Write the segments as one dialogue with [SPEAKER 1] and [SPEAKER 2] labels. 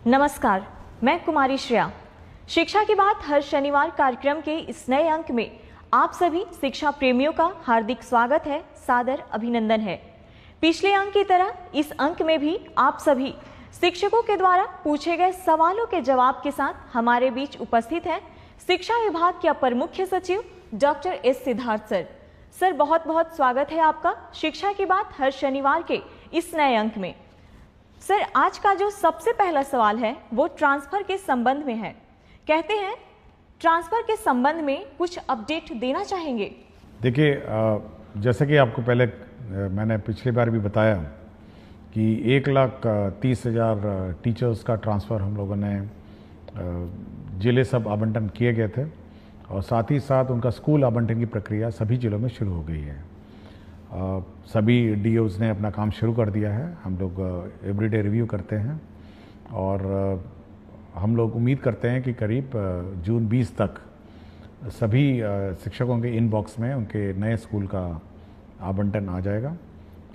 [SPEAKER 1] नमस्कार, मैं कुमारी श्रेया। शिक्षा की बात हर शनिवार कार्यक्रम के इस नए अंक में आप सभी शिक्षा प्रेमियों का हार्दिक स्वागत है, सादर अभिनंदन है। पिछले अंक की तरह इस अंक में भी आप सभी शिक्षकों के द्वारा पूछे गए सवालों के जवाब के साथ हमारे बीच उपस्थित हैं शिक्षा विभाग के अपर मुख्य सचिव doctor S Siddharth sir. Sir, बहुत बहुत स्वागत है आपका शिक्षा की बात हर शनिवार के इस नए अंक में। सर, आज का जो सबसे पहला सवाल है वो ट्रांसफर के संबंध में है। कहते हैं ट्रांसफर के संबंध में कुछ अपडेट देना चाहेंगे।
[SPEAKER 2] देखिए, जैसे कि आपको पहले मैंने पिछली बार भी बताया कि 1,30,000 टीचर्स का ट्रांसफ़र हम लोगों ने जिले सब आवंटन किए गए थे और साथ ही साथ उनका स्कूल आवंटन की प्रक्रिया सभी जिलों में शुरू हो गई है। सभी डीओज़ ने अपना काम शुरू कर दिया है। हम लोग एवरीडे रिव्यू करते हैं और हम लोग उम्मीद करते हैं कि करीब जून 20 तक सभी शिक्षकों के इनबॉक्स में उनके नए स्कूल का आवंटन आ जाएगा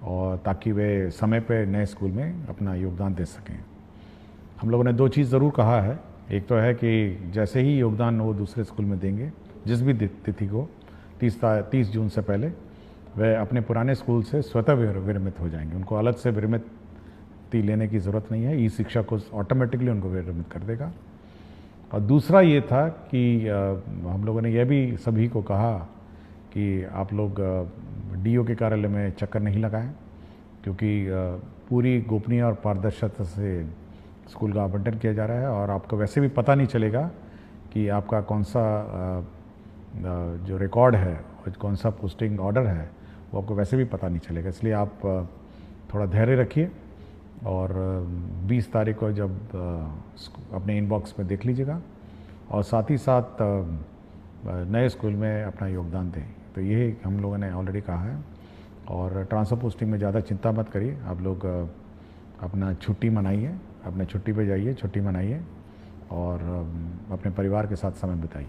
[SPEAKER 2] और ताकि वे समय पे नए स्कूल में अपना योगदान दे सकें। हम लोगों ने दो चीज़ ज़रूर कहा है। एक तो है कि जैसे ही योगदान वो दूसरे स्कूल में देंगे, जिस भी तिथि को 30 जून से पहले, वह अपने पुराने स्कूल से स्वतः विरमित हो जाएंगे। उनको अलग से विरमिति लेने की ज़रूरत नहीं है। ई शिक्षा को ऑटोमेटिकली उनको विरमित कर देगा। और दूसरा ये था कि हम लोगों ने यह भी सभी को कहा कि आप लोग डीओ के कार्यालय में चक्कर नहीं लगाएं, क्योंकि पूरी गोपनीय और पारदर्शिता से स्कूल का आवंटन किया जा रहा है और आपको वैसे भी पता नहीं चलेगा कि आपका कौन सा जो रिकॉर्ड है और कौन सा पोस्टिंग ऑर्डर है वो आपको वैसे भी पता नहीं चलेगा। इसलिए आप थोड़ा धैर्य रखिए और 20 तारीख को जब अपने इनबॉक्स में देख लीजिएगा और साथ ही साथ नए स्कूल में अपना योगदान दें। तो ये हम लोगों ने ऑलरेडी कहा है। और ट्रांसफ़र पोस्टिंग में ज़्यादा चिंता मत करिए। आप लोग अपना छुट्टी मनाइए, अपने छुट्टी पे जाइए, छुट्टी मनाइए और अपने परिवार के साथ समय बिताइए।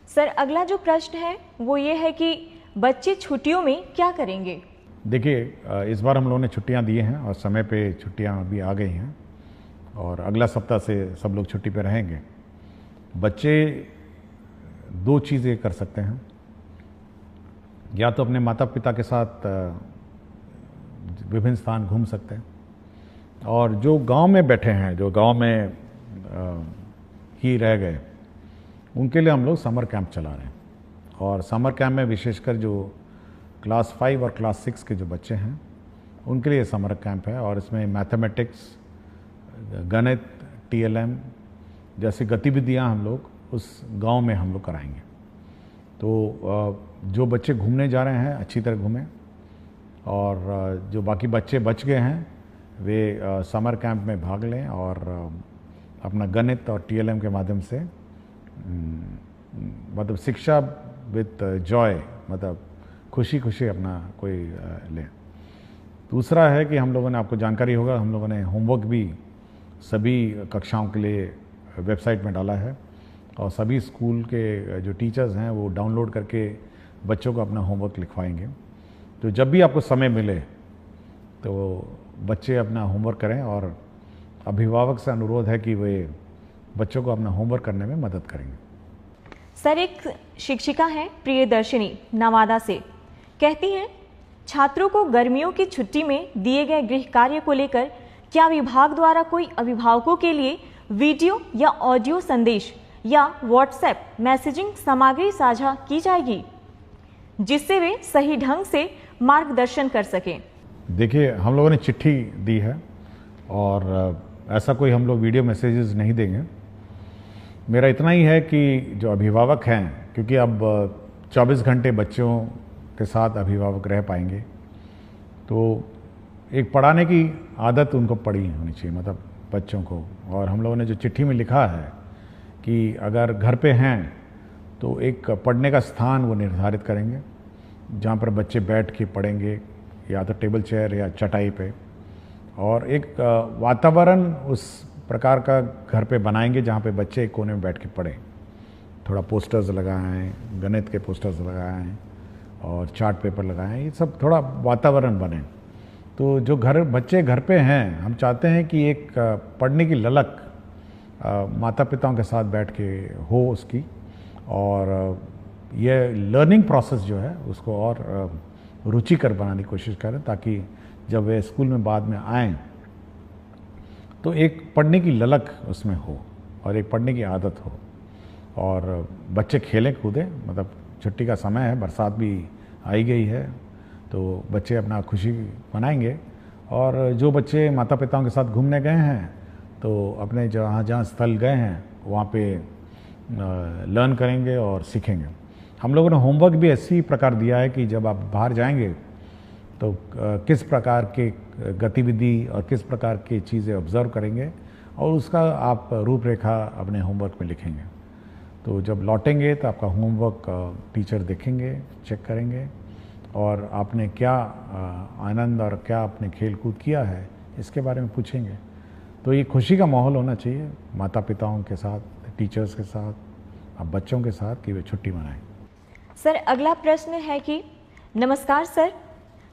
[SPEAKER 1] सर, अगला जो प्रश्न है वो ये है कि बच्चे छुट्टियों में क्या करेंगे?
[SPEAKER 2] देखिए, इस बार हम लोगों ने छुट्टियां दी हैं और समय पे छुट्टियां अभी आ गई हैं और अगला सप्ताह से सब लोग छुट्टी पे रहेंगे। बच्चे दो चीज़ें कर सकते हैं। या तो अपने माता पिता के साथ विभिन्न स्थान घूम सकते हैं और जो गांव में बैठे हैं, जो गांव में ही रह गए, उनके लिए हम लोग समर कैंप चला रहे हैं। और समर कैंप में विशेषकर जो क्लास 5 और क्लास 6 के जो बच्चे हैं उनके लिए समर कैंप है और इसमें मैथमेटिक्स, गणित, टीएलएम जैसी गतिविधियां हम लोग उस गांव में हम लोग कराएंगे। तो जो बच्चे घूमने जा रहे हैं अच्छी तरह घूमें और जो बाकी बच्चे बच गए हैं वे समर कैंप में भाग लें और अपना गणित और टीएलएम के माध्यम से मतलब शिक्षा विद जॉय, मतलब खुशी खुशी अपना कोई ले। दूसरा है कि हम लोगों ने, आपको जानकारी होगा, हम लोगों ने होमवर्क भी सभी कक्षाओं के लिए वेबसाइट में डाला है और सभी स्कूल के जो टीचर्स हैं वो डाउनलोड करके बच्चों को अपना होमवर्क लिखवाएंगे। तो जब भी आपको समय मिले तो बच्चे अपना होमवर्क करें और अभिभावक से अनुरोध है कि वे बच्चों को अपना होमवर्क करने में मदद करेंगे।
[SPEAKER 1] सर, एक शिक्षिका हैं प्रियदर्शिनी नवादा से, कहती हैं छात्रों को गर्मियों की छुट्टी में दिए गए गृह कार्य को लेकर क्या विभाग द्वारा कोई अभिभावकों के लिए वीडियो या ऑडियो संदेश या व्हाट्सएप मैसेजिंग सामग्री साझा की जाएगी जिससे वे सही ढंग से मार्गदर्शन कर सकें?
[SPEAKER 2] देखिए, हम लोगों ने चिट्ठी दी है और ऐसा कोई हम लोग वीडियो मैसेजेस नहीं देंगे। मेरा इतना ही है कि जो अभिभावक हैं, क्योंकि अब 24 घंटे बच्चों के साथ अभिभावक रह पाएंगे, तो एक पढ़ाने की आदत उनको पड़ी होनी चाहिए, मतलब बच्चों को। और हम लोगों ने जो चिट्ठी में लिखा है कि अगर घर पे हैं तो एक पढ़ने का स्थान वो निर्धारित करेंगे जहाँ पर बच्चे बैठ के पढ़ेंगे, या तो टेबल चेयर या चटाई पे, और एक वातावरण उस प्रकार का घर पे बनाएंगे जहाँ पे बच्चे एक कोने में बैठ के पढ़ें। थोड़ा पोस्टर्स लगाएं, गणित के पोस्टर्स लगाएं और चार्ट पेपर लगाएं, ये सब थोड़ा वातावरण बने। तो जो बच्चे घर पे हैं, हम चाहते हैं कि एक पढ़ने की ललक माता पिताओं के साथ बैठ के हो उसकी, और ये लर्निंग प्रोसेस जो है उसको और रुचिकर बनाने की कोशिश करें, ताकि जब वे स्कूल में बाद में आएँ तो एक पढ़ने की ललक उसमें हो और एक पढ़ने की आदत हो, और बच्चे खेलें कूदें। मतलब छुट्टी का समय है, बरसात भी आई गई है, तो बच्चे अपना खुशी मनाएंगे। और जो बच्चे माता पिताओं के साथ घूमने गए हैं तो अपने जहाँ जहाँ स्थल गए हैं वहाँ पे लर्न करेंगे और सीखेंगे। हम लोगों ने होमवर्क भी ऐसी प्रकार दिया है कि जब आप बाहर जाएंगे तो किस प्रकार के गतिविधि और किस प्रकार की चीज़ें ऑब्ज़र्व करेंगे और उसका आप रूपरेखा अपने होमवर्क में लिखेंगे। तो जब लौटेंगे तो आपका होमवर्क टीचर देखेंगे, चेक करेंगे, और आपने क्या आनंद और क्या आपने खेल कूद किया है इसके बारे में पूछेंगे। तो ये खुशी का माहौल होना चाहिए माता पिताओं के साथ, टीचर्स के साथ, अब बच्चों के साथ, कि वे छुट्टी मनाएं।
[SPEAKER 1] सर, अगला प्रश्न है कि नमस्कार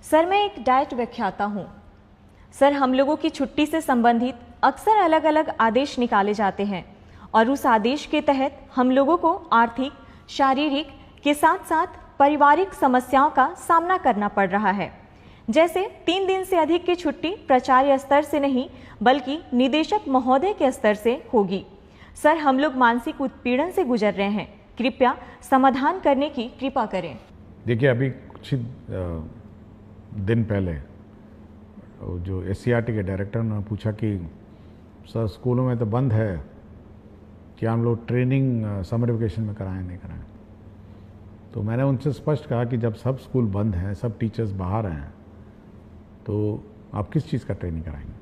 [SPEAKER 1] सर, मैं एक डाइट व्याख्याता हूँ। सर, हम लोगों की छुट्टी से संबंधित अक्सर अलग अलग आदेश निकाले जाते हैं और उस आदेश के तहत हम लोगों को आर्थिक, शारीरिक के साथ साथ पारिवारिक समस्याओं का सामना करना पड़ रहा है। जैसे 3 दिन से अधिक की छुट्टी प्राचार्य स्तर से नहीं बल्कि निदेशक महोदय के स्तर से होगी। सर, हम लोग मानसिक उत्पीड़न से गुजर रहे हैं, कृपया समाधान करने की कृपा करें।
[SPEAKER 2] देखिए, अभी कुछ दिन पहले जो SCERT के डायरेक्टर ने पूछा कि सर स्कूलों में तो बंद है, क्या हम लोग ट्रेनिंग समर वेकेशन में कराएं नहीं कराएं। तो मैंने उनसे स्पष्ट कहा कि जब सब स्कूल बंद हैं, सब टीचर्स बाहर हैं, तो आप किस चीज़ का ट्रेनिंग कराएंगे।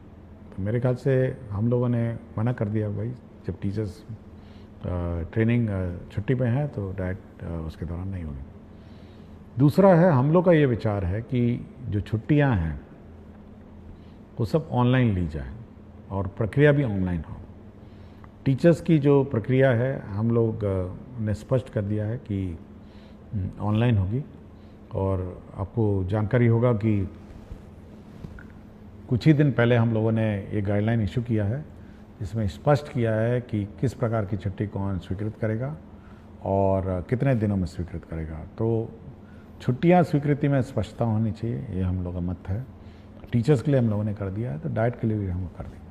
[SPEAKER 2] तो मेरे ख्याल से हम लोगों ने मना कर दिया, भाई जब टीचर्स ट्रेनिंग छुट्टी पे हैं तो डायरेक्ट उसके दौरान नहीं होगी। दूसरा है, हम लोग का ये विचार है कि जो छुट्टियां हैं वो सब ऑनलाइन ली जाए और प्रक्रिया भी ऑनलाइन हो। टीचर्स की जो प्रक्रिया है हम लोग ने स्पष्ट कर दिया है कि ऑनलाइन होगी, और आपको जानकारी होगा कि कुछ ही दिन पहले हम लोगों ने ये गाइडलाइन इशू किया है, जिसमें स्पष्ट किया है कि किस प्रकार की छुट्टी कौन स्वीकृत करेगा और कितने दिनों में स्वीकृत करेगा। तो छुट्टियां स्वीकृति में स्पष्टता होनी चाहिए, ये हम लोग का मत है। टीचर्स के लिए हम लोगों ने कर दिया है, तो डाइट के लिए भी हम कर देंगे।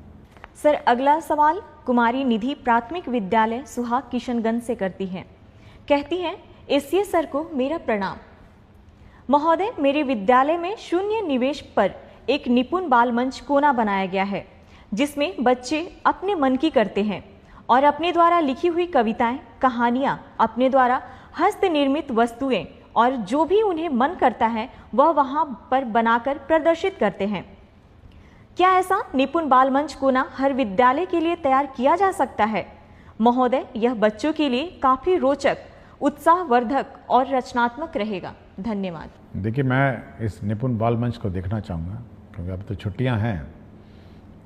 [SPEAKER 1] सर, अगला सवाल कुमारी निधि प्राथमिक विद्यालय सुहाग किशनगंज से करती हैं। कहती हैं, एसीएस सर को मेरा प्रणाम। महोदय, मेरे विद्यालय में शून्य निवेश पर एक निपुण बाल मंच कोना बनाया गया है, जिसमें बच्चे अपने मन की करते हैं और अपने द्वारा लिखी हुई कविताएं, कहानियां, अपने द्वारा हस्त निर्मित वस्तुएं और जो भी उन्हें मन करता है वह वहां पर बनाकर प्रदर्शित करते हैं। क्या ऐसा निपुण बाल मंच कोना हर विद्यालय के लिए तैयार किया जा सकता है? महोदय, यह बच्चों के लिए काफी रोचक, उत्साहवर्धक और रचनात्मक रहेगा। धन्यवाद।
[SPEAKER 2] देखिए, मैं इस निपुण बाल मंच को देखना चाहूँगा, क्योंकि अब तो छुट्टियाँ हैं,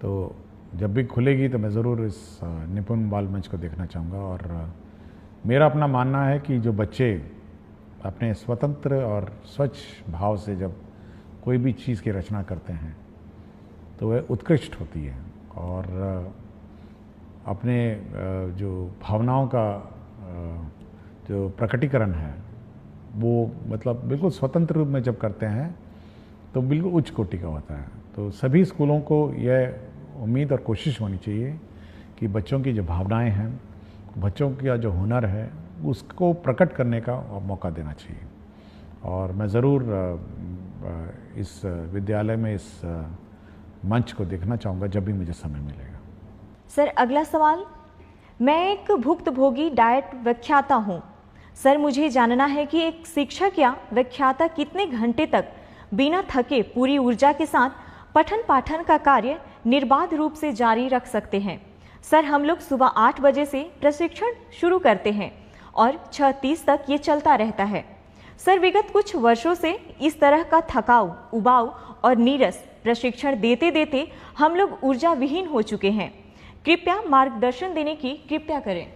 [SPEAKER 2] तो जब भी खुलेगी तो मैं ज़रूर इस निपुण बाल मंच को देखना चाहूँगा। और मेरा अपना मानना है कि जो बच्चे अपने स्वतंत्र और स्वच्छ भाव से जब कोई भी चीज़ की रचना करते हैं तो वह उत्कृष्ट होती है, और अपने जो भावनाओं का जो प्रकटीकरण है वो मतलब बिल्कुल स्वतंत्र रूप में जब करते हैं तो बिल्कुल उच्च कोटि का होता है। तो सभी स्कूलों को यह उम्मीद और कोशिश होनी चाहिए कि बच्चों की जो भावनाएं हैं, बच्चों का जो हुनर है, उसको प्रकट करने का मौका देना चाहिए। और मैं ज़रूर इस विद्यालय में इस मंच को देखना चाहूँगा जब भी मुझे समय मिलेगा।
[SPEAKER 1] सर, अगला सवाल, मैं एक भुक्तभोगी डाइट व्याख्याता हूँ। सर, मुझे जानना है कि एक शिक्षक या व्याख्याता कितने घंटे तक बिना थके पूरी ऊर्जा के साथ पठन पाठन का कार्य निर्बाध रूप से जारी रख सकते हैं। सर, हम लोग सुबह 8 बजे से प्रशिक्षण शुरू करते हैं और 6:30 तक ये चलता रहता है। सर, विगत कुछ वर्षों से इस तरह का थकाऊ, उबाऊ और नीरस प्रशिक्षण देते देते हम लोग ऊर्जा विहीन हो चुके हैं। कृपया मार्गदर्शन देने की कृपया करें।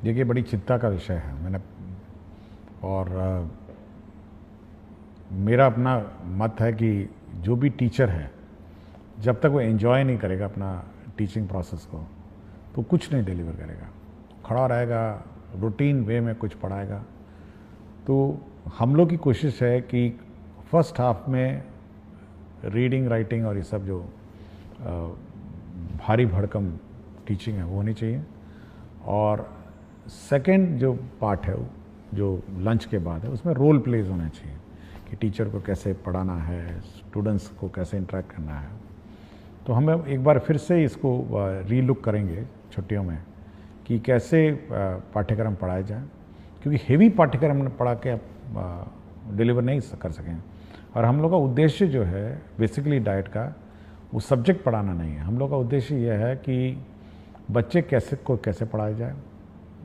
[SPEAKER 2] देखिए, बड़ी चिंता का विषय है। मैंने और मेरा अपना मत है कि जो भी टीचर है, जब तक वो एंजॉय नहीं करेगा अपना टीचिंग प्रोसेस को, तो कुछ नहीं डिलीवर करेगा, खड़ा रहेगा, रूटीन वे में कुछ पढ़ाएगा। तो हम लोग की कोशिश है कि फर्स्ट हाफ में रीडिंग राइटिंग और ये सब जो भारी भड़कम टीचिंग है वो होनी चाहिए, और सेकंड जो पार्ट है जो लंच के बाद है उसमें रोल प्लेज होना चाहिए कि टीचर को कैसे पढ़ाना है, स्टूडेंट्स को कैसे इंटरेक्ट करना है। तो हम एक बार फिर से इसको रीलुक करेंगे छुट्टियों में कि कैसे पाठ्यक्रम पढ़ाए जाए, क्योंकि हेवी पाठ्यक्रम पढ़ा के आप डिलीवर नहीं कर सकें। और हम लोग का उद्देश्य जो है बेसिकली डाइट का वो सब्जेक्ट पढ़ाना नहीं है, हम लोग का उद्देश्य यह है कि बच्चे कैसे पढ़ाया जाए,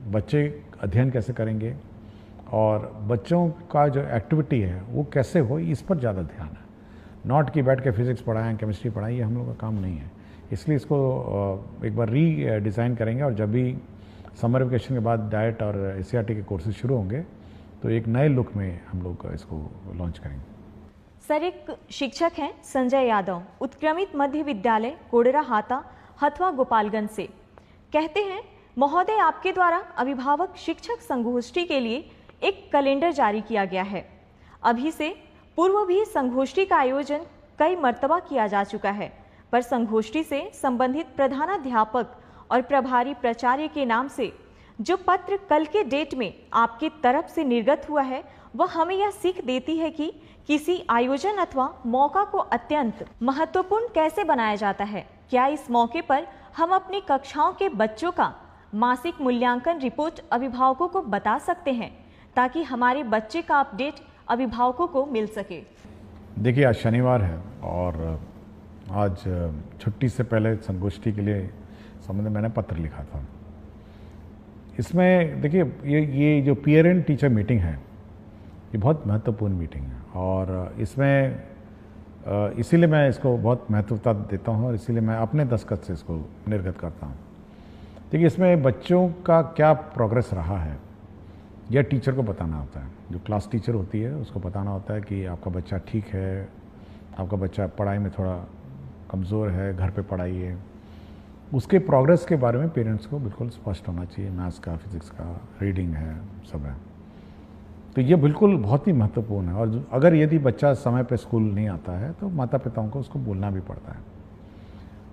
[SPEAKER 2] बच्चे अध्ययन कैसे करेंगे और बच्चों का जो एक्टिविटी है वो कैसे हो, इस पर ज़्यादा ध्यान है। नॉट कि बैठ के फिजिक्स पढ़ाएं, केमिस्ट्री पढ़ाएं, ये हम लोग का काम नहीं है। इसलिए इसको एक बार रीडिज़ाइन करेंगे, और जब भी समर वेकेशन के बाद डाइट और एससीईआरटी के कोर्सेज शुरू होंगे तो एक नए लुक में हम लोग इसको लॉन्च करेंगे।
[SPEAKER 1] सर, एक शिक्षक हैं संजय यादव, उत्क्रमित मध्य विद्यालय कोडरा हाता, हथवा, गोपालगंज से। कहते हैं, महोदय, आपके द्वारा अभिभावक शिक्षक संगोष्ठी के लिए एक कैलेंडर जारी किया गया है। अभी से पूर्व भी संगोष्ठी का आयोजन कई मर्तबा किया जा चुका है, पर संगोष्ठी से संबंधित प्रधानाध्यापक और प्रभारी प्राचार्य के नाम से जो पत्र कल के डेट में आपकी तरफ से निर्गत हुआ है, वह हमें यह सीख देती है कि किसी आयोजन अथवा मौका को अत्यंत महत्वपूर्ण कैसे बनाया जाता है। क्या इस मौके पर हम अपनी कक्षाओं के बच्चों का मासिक मूल्यांकन रिपोर्ट अभिभावकों को बता सकते हैं, ताकि हमारे बच्चे का अपडेट अभिभावकों को मिल सके?
[SPEAKER 2] देखिए, आज शनिवार है और आज छुट्टी से पहले संगोष्ठी के लिए संबंध में मैंने पत्र लिखा था। इसमें देखिए, ये जो पेरेंट टीचर मीटिंग है ये बहुत महत्वपूर्ण मीटिंग है, और इसमें इसीलिए मैं इसको बहुत महत्वता देता हूँ और इसीलिए मैं अपने दस्तखत से इसको निर्गत करता हूँ। देखिए, इसमें बच्चों का क्या प्रोग्रेस रहा है यह टीचर को बताना होता है। जो क्लास टीचर होती है उसको बताना होता है कि आपका बच्चा ठीक है, आपका बच्चा पढ़ाई में थोड़ा कमज़ोर है, घर पे पढ़ाइए। उसके प्रोग्रेस के बारे में पेरेंट्स को बिल्कुल स्पष्ट होना चाहिए। मैथ्स का, फिजिक्स का, रीडिंग है, सब है। तो ये बिल्कुल बहुत ही महत्वपूर्ण है, और अगर यदि बच्चा समय पे स्कूल नहीं आता है तो माता पिताओं को उसको बोलना भी पड़ता है।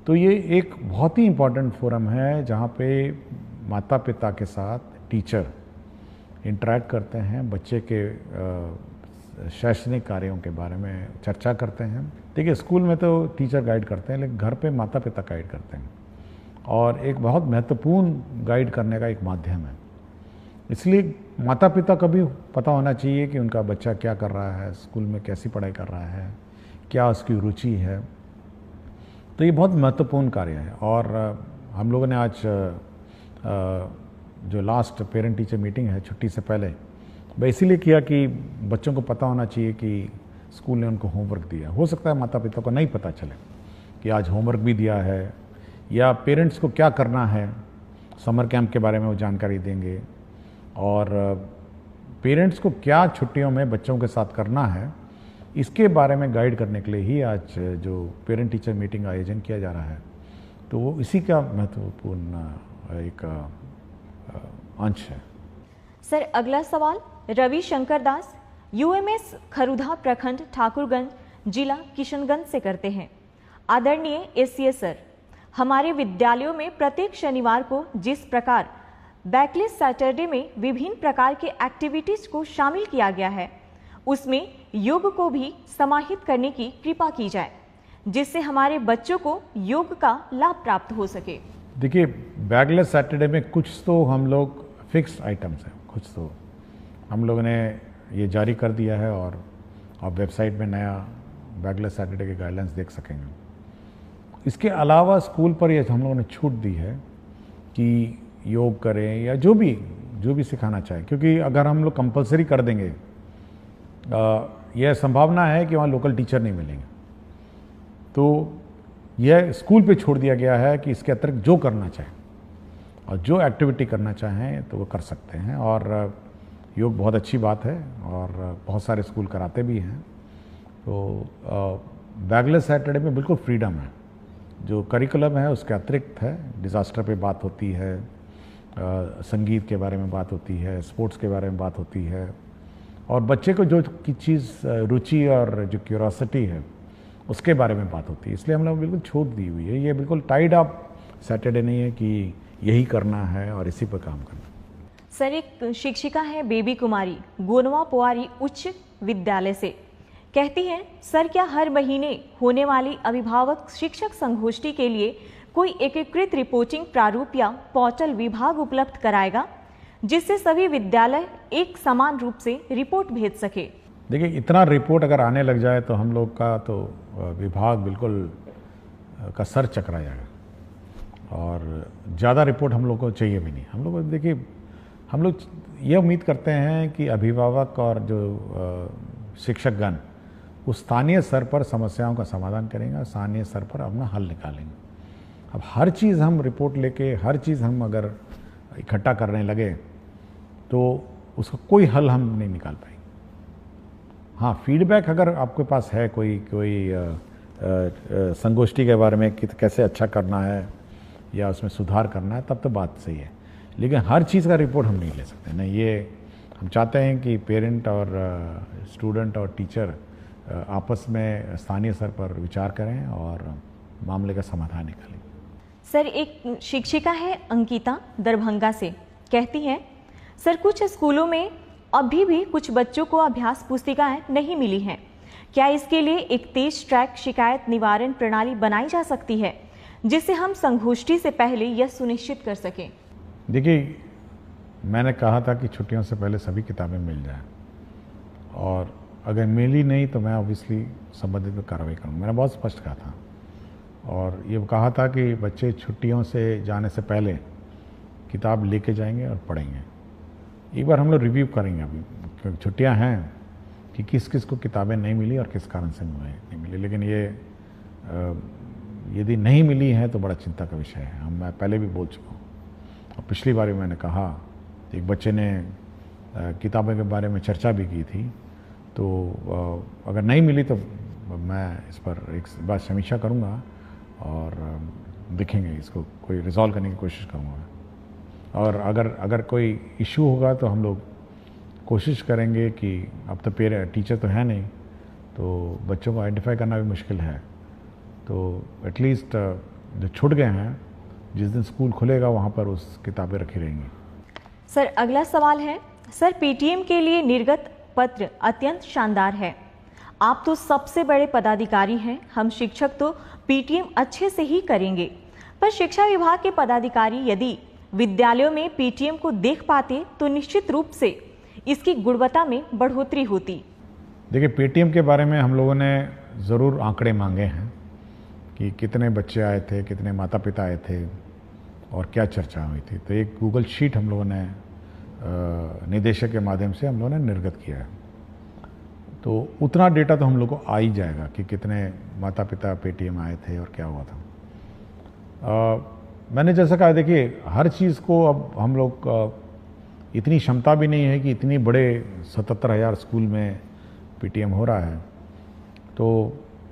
[SPEAKER 2] तो ये एक बहुत ही इम्पॉर्टेंट फोरम है जहाँ पे माता पिता के साथ टीचर इंटरेक्ट करते हैं, बच्चे के शैक्षणिक कार्यों के बारे में चर्चा करते हैं। देखिए, स्कूल में तो टीचर गाइड करते हैं, लेकिन घर पे माता पिता गाइड करते हैं, और एक बहुत महत्वपूर्ण गाइड करने का एक माध्यम है। इसलिए माता पिता को भी पता होना चाहिए कि उनका बच्चा क्या कर रहा है, स्कूल में कैसी पढ़ाई कर रहा है, क्या उसकी रुचि है। तो ये बहुत महत्वपूर्ण कार्य है। और हम लोगों ने आज जो लास्ट पेरेंट टीचर मीटिंग है छुट्टी से पहले, वह इसीलिए किया कि बच्चों को पता होना चाहिए कि स्कूल ने उनको होमवर्क दिया। हो सकता है माता पिता को नहीं पता चले कि आज होमवर्क भी दिया है, या पेरेंट्स को क्या करना है, समर कैंप के बारे में वो जानकारी देंगे, और पेरेंट्स को क्या छुट्टियों में बच्चों के साथ करना है, इसके बारे में गाइड करने के लिए ही आज जो पेरेंट टीचर मीटिंग का आयोजन किया जा रहा है। तो वो इसी का महत्वपूर्ण एक अंश है।
[SPEAKER 1] सर, अगला सवाल रवि शंकर दास, यूएमएस खरुधा प्रखंड, ठाकुरगंज, जिला किशनगंज से करते हैं। आदरणीय एससीएस सर, हमारे विद्यालयों में प्रत्येक शनिवार को जिस प्रकार बैकलेस सैटरडे में विभिन्न प्रकार के एक्टिविटीज को शामिल किया गया है, उसमें योग को भी समाहित करने की कृपा की जाए, जिससे हमारे बच्चों को योग का लाभ प्राप्त हो सके।
[SPEAKER 2] देखिए, बैकलेस सैटरडे में कुछ तो हम लोग फिक्स्ड आइटम्स हैं, कुछ तो हम लोगों ने ये जारी कर दिया है, और आप वेबसाइट में नया बैकलेस सैटरडे के गाइडलाइंस देख सकेंगे। इसके अलावा स्कूल पर ये हम लोगों ने छूट दी है कि योग करें या जो भी सिखाना चाहे, क्योंकि अगर हम लोग कंपलसरी कर देंगे, यह संभावना है कि वहाँ लोकल टीचर नहीं मिलेंगे। तो यह स्कूल पे छोड़ दिया गया है कि इसके अतिरिक्त जो करना चाहें और जो एक्टिविटी करना चाहें तो वो कर सकते हैं। और योग बहुत अच्छी बात है, और बहुत सारे स्कूल कराते भी हैं। तो बैकलेस सैटरडे में बिल्कुल फ्रीडम है जो करिकुलम है उसके अतिरिक्त है। डिज़ास्टर पे बात होती है, संगीत के बारे में बात होती है, स्पोर्ट्स के बारे में बात होती है, और बच्चे को जो की चीज़ रुचि और जो क्यूरोसिटी है उसके बारे में बात होती है। इसलिए हम लोग बिल्कुल छूट दी हुई है। ये बिल्कुल टाइड अप सैटरडे नहीं है कि यही करना है और इसी पर काम करना।
[SPEAKER 1] सर, एक शिक्षिका है बेबी कुमारी गोनवा पोवारी उच्च विद्यालय से, कहती हैं, सर क्या हर महीने होने वाली अभिभावक शिक्षक संगोष्ठी के लिए कोई एकीकृत रिपोर्टिंग प्रारूप या पोर्टल विभाग उपलब्ध कराएगा जिससे सभी विद्यालय एक समान रूप से रिपोर्ट भेज सके?
[SPEAKER 2] देखिए, इतना रिपोर्ट अगर आने लग जाए तो हम लोग का तो विभाग बिल्कुल का सर चकरा जाएगा, और ज़्यादा रिपोर्ट हम लोग को चाहिए भी नहीं। हम लोग देखिए, हम लोग ये उम्मीद करते हैं कि अभिभावक और जो शिक्षकगण उस स्थानीय स्तर पर समस्याओं का समाधान करेंगे, स्थानीय स्तर पर अपना हल निकालेंगे। अब हर चीज़ हम रिपोर्ट लेके, हर चीज़ हम अगर इकट्ठा करने लगे तो उसका कोई हल हम नहीं निकाल पाएंगे। हाँ, फीडबैक अगर आपके पास है कोई संगोष्ठी के बारे में कि कैसे अच्छा करना है या उसमें सुधार करना है, तब तो बात सही है, लेकिन हर चीज़ का रिपोर्ट हम नहीं ले सकते। नहीं, ये हम चाहते हैं कि पेरेंट और स्टूडेंट और टीचर आपस में स्थानीय स्तर पर विचार करें और मामले का समाधान निकालें।
[SPEAKER 1] सर, एक शिक्षिका है अंकिता दरभंगा से, कहती हैं, सर कुछ स्कूलों में अभी भी कुछ बच्चों को अभ्यास पुस्तिकाएं नहीं मिली हैं। क्या इसके लिए एक तेज ट्रैक शिकायत निवारण प्रणाली बनाई जा सकती है जिससे हम संगोष्ठी से पहले यह सुनिश्चित कर सकें?
[SPEAKER 2] देखिए, मैंने कहा था कि छुट्टियों से पहले सभी किताबें मिल जाएं, और अगर मिली नहीं तो मैं ऑब्वियसली संबंधित में कार्रवाई करूँगा। मैंने बहुत स्पष्ट कहा था, और ये कहा था कि बच्चे छुट्टियों से जाने से पहले किताब लेके जाएंगे और पढ़ेंगे। एक बार हम लोग रिव्यू करेंगे अभी, क्योंकि छुट्टियां हैं, कि किस किस को किताबें नहीं मिली और किस कारण से नहीं मिली। लेकिन ये यदि नहीं मिली है तो बड़ा चिंता का विषय है। मैं पहले भी बोल चुका हूँ, और पिछली बार भी मैंने कहा, एक बच्चे ने किताबों के बारे में चर्चा भी की थी, तो अगर नहीं मिली तो मैं इस पर एक बार समीक्षा करूँगा और देखेंगे, इसको कोई रिजॉल्व करने की कोशिश करूँगा। और अगर कोई इशू होगा तो हम लोग कोशिश करेंगे कि अब तो टीचर तो है नहीं, तो बच्चों को आइडेंटिफाई करना भी मुश्किल है, तो एटलीस्ट जो छूट गए हैं, जिस दिन स्कूल खुलेगा वहाँ पर उस किताबें रखी रहेंगी।
[SPEAKER 1] सर, अगला सवाल है, सर पीटीएम के लिए निर्गत पत्र अत्यंत शानदार है। आप तो सबसे बड़े पदाधिकारी हैं, हम शिक्षक तो पीटीएम अच्छे से ही करेंगे, पर शिक्षा विभाग के पदाधिकारी यदि विद्यालयों में पीटीएम को देख पाते तो निश्चित रूप से इसकी गुणवत्ता में बढ़ोतरी होती।
[SPEAKER 2] देखिए, पीटीएम के बारे में हम लोगों ने ज़रूर आंकड़े मांगे हैं कि कितने बच्चे आए थे, कितने माता पिता आए थे और क्या चर्चा हुई थी। तो एक गूगल शीट हम लोगों ने निदेशक के माध्यम से हम लोगों ने निर्गत किया है, तो उतना डेटा तो हम लोग को आ ही जाएगा कि कितने माता पिता पेटीएम आए थे और क्या हुआ था। मैंने जैसा कहा, देखिए हर चीज़ को अब हम लोग इतनी क्षमता भी नहीं है कि इतनी बड़े 77,000 स्कूल में पीटीएम हो रहा है तो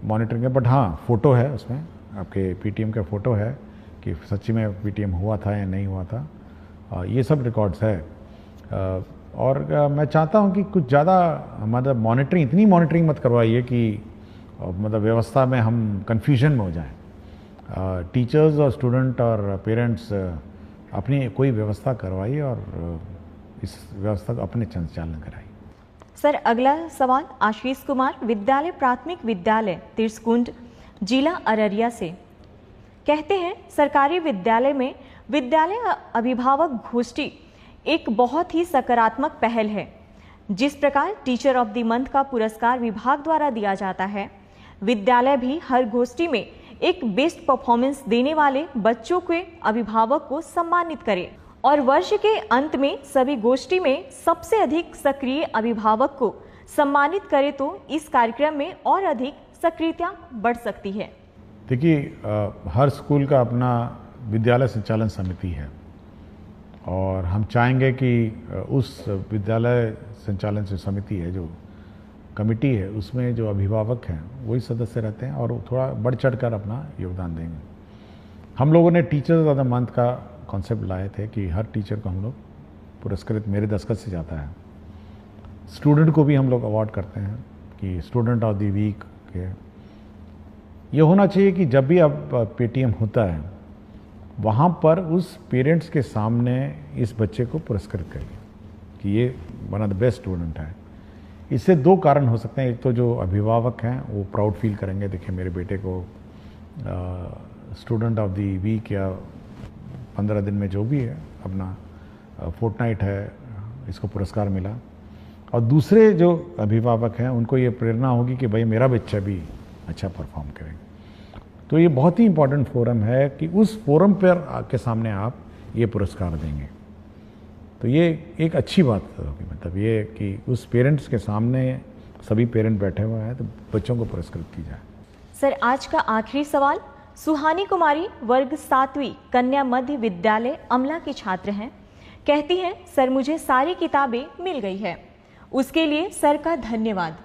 [SPEAKER 2] मॉनिटरिंग है। बट हाँ, फ़ोटो है उसमें, आपके पीटीएम का फ़ोटो है कि सच्ची में पीटीएम हुआ था या नहीं हुआ था, ये सब रिकॉर्ड्स है। और मैं चाहता हूँ कि कुछ ज़्यादा मतलब मॉनिटरिंग, इतनी मॉनिटरिंग मत करवाइए कि मतलब व्यवस्था में हम कन्फ्यूजन में हो जाएं। टीचर्स और स्टूडेंट और पेरेंट्स अपनी कोई व्यवस्था करवाइए और इस व्यवस्था को अपने संचालन कराइए।
[SPEAKER 1] सर, अगला सवाल आशीष कुमार विद्यालय प्राथमिक विद्यालय तिरसकुंड जिला अररिया से, कहते हैं, सरकारी विद्यालय में विद्यालय अभिभावक गोष्ठी एक बहुत ही सकारात्मक पहल है। जिस प्रकार टीचर ऑफ द मंथ का पुरस्कार विभाग द्वारा दिया जाता है, विद्यालय भी हर गोष्ठी में एक बेस्ट परफॉर्मेंस देने वाले बच्चों के अभिभावक को सम्मानित करे और वर्ष के अंत में सभी गोष्ठी में सबसे अधिक सक्रिय अभिभावक को सम्मानित करे तो इस कार्यक्रम में और अधिक सक्रियता बढ़ सकती है।
[SPEAKER 2] देखिए, हर स्कूल का अपना विद्यालय संचालन समिति है और हम चाहेंगे कि उस विद्यालय संचालन जो समिति है, जो कमेटी है, उसमें जो अभिभावक हैं वही सदस्य रहते हैं और थोड़ा बढ़ चढ़ कर अपना योगदान देंगे। हम लोगों ने टीचर्स ऑफ द मंथ का कॉन्सेप्ट लाए थे कि हर टीचर को हम लोग पुरस्कृत मेरे दस्तखत से जाता है। स्टूडेंट को भी हम लोग अवार्ड करते हैं कि स्टूडेंट ऑफ द वीक के। ये होना चाहिए कि जब भी अब पेटीएम होता है वहाँ पर उस पेरेंट्स के सामने इस बच्चे को पुरस्कृत करिए कि ये one of the best student है। इससे दो कारण हो सकते हैं। एक तो जो अभिभावक हैं वो प्राउड फील करेंगे, देखिए मेरे बेटे को स्टूडेंट ऑफ द वीक या 15 दिन में जो भी है अपना फोर्टनाइट है, इसको पुरस्कार मिला। और दूसरे जो अभिभावक हैं उनको ये प्रेरणा होगी कि भाई मेरा बच्चा भी अच्छा परफॉर्म करेगा। तो ये बहुत ही इम्पोर्टेंट फोरम है कि उस फोरम पर के सामने आप ये पुरस्कार देंगे, तो ये एक अच्छी बात होगी। मतलब ये कि उस पेरेंट्स के सामने सभी पेरेंट बैठे हुए हैं तो बच्चों को पुरस्कृत की जाए।
[SPEAKER 1] सर, आज का आखिरी सवाल। सुहानी कुमारी वर्ग 7वीं कन्या मध्य विद्यालय अमला की छात्र हैं। कहती हैं, सर मुझे सारी किताबें मिल गई है, उसके लिए सर का धन्यवाद।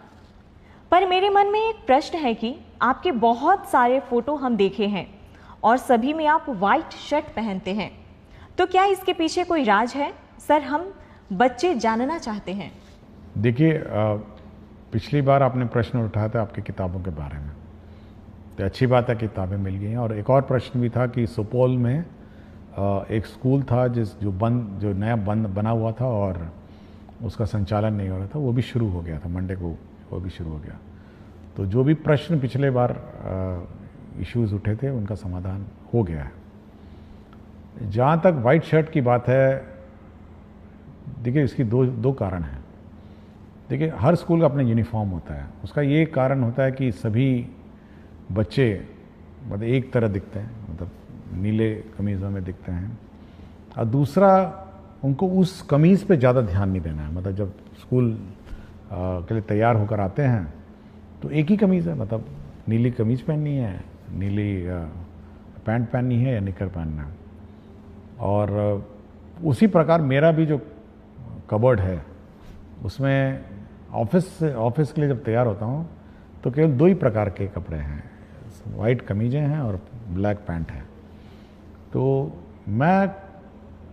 [SPEAKER 1] पर मेरे मन में एक प्रश्न है कि आपके बहुत सारे फोटो हम देखे हैं और सभी में आप वाइट शर्ट पहनते हैं, तो क्या इसके पीछे कोई राज है? सर, हम बच्चे जानना चाहते हैं।
[SPEAKER 2] देखिए, पिछली बार आपने प्रश्न उठाया था आपकी किताबों के बारे में, तो अच्छी बात है किताबें मिल गई हैं। और एक और प्रश्न भी था कि सुपौल में एक स्कूल था जो नया बना हुआ था और उसका संचालन नहीं हो रहा था, वो भी शुरू हो गया था, मंडे को वो भी शुरू हो गया। तो जो भी प्रश्न पिछले बार इश्यूज़ उठे थे उनका समाधान हो गया है। जहाँ तक वाइट शर्ट की बात है, देखिए इसकी दो कारण हैं। देखिए, हर स्कूल का अपना यूनिफॉर्म होता है। उसका ये कारण होता है कि सभी बच्चे मतलब एक तरह दिखते हैं, मतलब नीले कमीज़ों में दिखते हैं। और दूसरा, उनको उस कमीज़ पे ज़्यादा ध्यान नहीं देना है। मतलब जब स्कूल के लिए तैयार होकर आते हैं तो एक ही कमीज़ है, मतलब नीली कमीज़ पहननी है, नीली पैंट पहननी है या निकर पहनना है। और उसी प्रकार मेरा भी जो कबर्ड है उसमें ऑफिस के लिए जब तैयार होता हूँ तो केवल 2 ही प्रकार के कपड़े हैं, वाइट कमीज़ें हैं और ब्लैक पैंट है। तो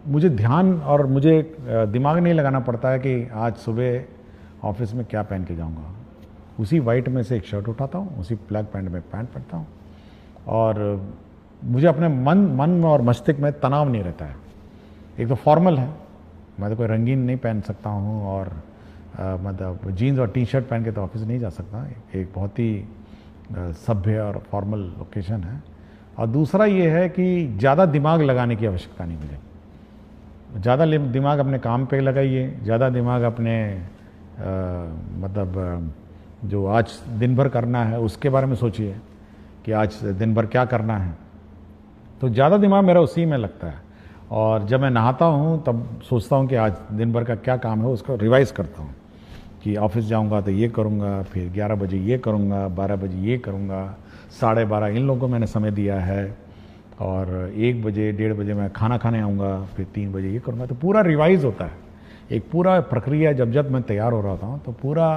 [SPEAKER 2] मुझे ध्यान और मुझे दिमाग नहीं लगाना पड़ता है कि आज सुबह ऑफिस में क्या पहन के जाऊंगा। उसी वाइट में से एक शर्ट उठाता हूँ, उसी ब्लैक पैंट में पैंट पहनता हूँ और मुझे अपने मन और मस्तिष्क में तनाव नहीं रहता है। एक तो फॉर्मल है, मैं तो कोई रंगीन नहीं पहन सकता हूँ और मतलब जीन्स और टी-शर्ट पहन के तो ऑफिस नहीं जा सकता। एक बहुत ही सभ्य और फॉर्मल लोकेशन है। और दूसरा ये है कि ज़्यादा दिमाग लगाने की आवश्यकता नहीं मुझे। ज़्यादा दिमाग अपने काम पे लगाइए, ज़्यादा दिमाग अपने मतलब जो आज दिन भर करना है उसके बारे में सोचिए कि आज दिन भर क्या करना है। तो ज़्यादा दिमाग मेरा उसी में लगता है। और जब मैं नहाता हूँ तब सोचता हूँ कि आज दिन भर का क्या काम है, उसको रिवाइज़ करता हूँ कि ऑफिस जाऊँगा तो ये करूँगा, फिर 11 बजे ये करूँगा, 12 बजे ये करूँगा, 12:30 इन लोगों को मैंने समय दिया है और 1 बजे 1:30 बजे मैं खाना खाने आऊँगा, फिर 3 बजे ये करूँगा। तो पूरा रिवाइज़ होता है, एक पूरा प्रक्रिया। जब मैं तैयार हो रहा था तो पूरा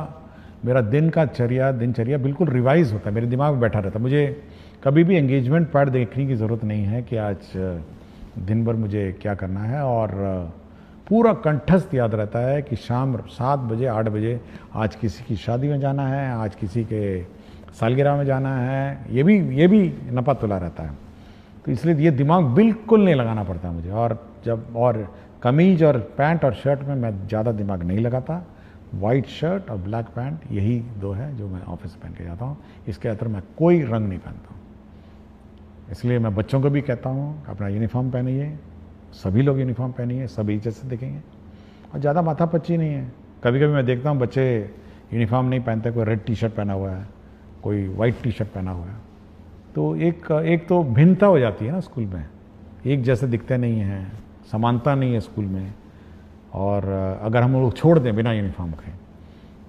[SPEAKER 2] मेरा दिनचर्या बिल्कुल रिवाइज़ होता है, मेरे दिमाग में बैठा रहता है। मुझे कभी भी एंगेजमेंट पैड देखने की ज़रूरत नहीं है कि आज दिन भर मुझे क्या करना है। और पूरा कंठस्थ याद रहता है कि शाम 7 बजे 8 बजे आज किसी की शादी में जाना है, आज किसी के सालगिरह में जाना है, ये भी नपा तुला रहता है। तो इसलिए ये दिमाग बिल्कुल नहीं लगाना पड़ता मुझे। और कमीज और पैंट और शर्ट में मैं ज़्यादा दिमाग नहीं लगाता। वाइट शर्ट और ब्लैक पैंट यही 2 है जो मैं ऑफिस पहन के जाता हूँ। इसके अंदर मैं कोई रंग नहीं पहनता हूँ। इसलिए मैं बच्चों को भी कहता हूँ अपना यूनिफॉर्म पहनिए, सभी लोग यूनिफॉर्म पहनिए, सभी जैसे दिखेंगे। और ज़्यादा माथापच्ची नहीं है। कभी कभी मैं देखता हूँ बच्चे यूनिफॉर्म नहीं पहनते, कोई रेड टी-शर्ट पहना हुआ है, कोई वाइट टी-शर्ट पहना हुआ है, तो एक तो भिन्नता हो जाती है ना स्कूल में, एक जैसे दिखते नहीं हैं, समानता नहीं है स्कूल में। और अगर हम लोग छोड़ दें बिना यूनिफॉर्म के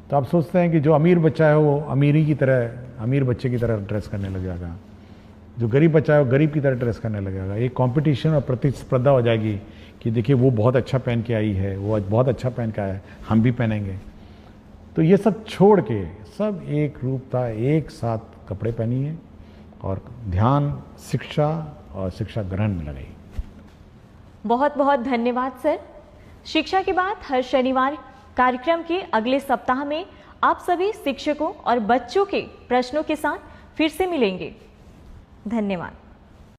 [SPEAKER 2] तो आप सोचते हैं कि जो अमीर बच्चा है वो अमीर बच्चे की तरह ड्रेस करने लग जाएगा, जो गरीब बच्चा है वो गरीब की तरह ड्रेस करने लगेगा। एक कंपटीशन और प्रतिस्पर्धा हो जाएगी कि देखिए वो बहुत अच्छा पहन के आई है, वो बहुत अच्छा पहन के आया है, हम भी पहनेंगे। तो ये सब छोड़ के सब एक रूपता, एक साथ कपड़े पहनिए और ध्यान शिक्षा और शिक्षा ग्रहण में लगाइए।
[SPEAKER 1] बहुत बहुत धन्यवाद सर। शिक्षा की बात हर शनिवार कार्यक्रम के अगले सप्ताह में आप सभी शिक्षकों और बच्चों के प्रश्नों के साथ फिर से मिलेंगे। धन्यवाद।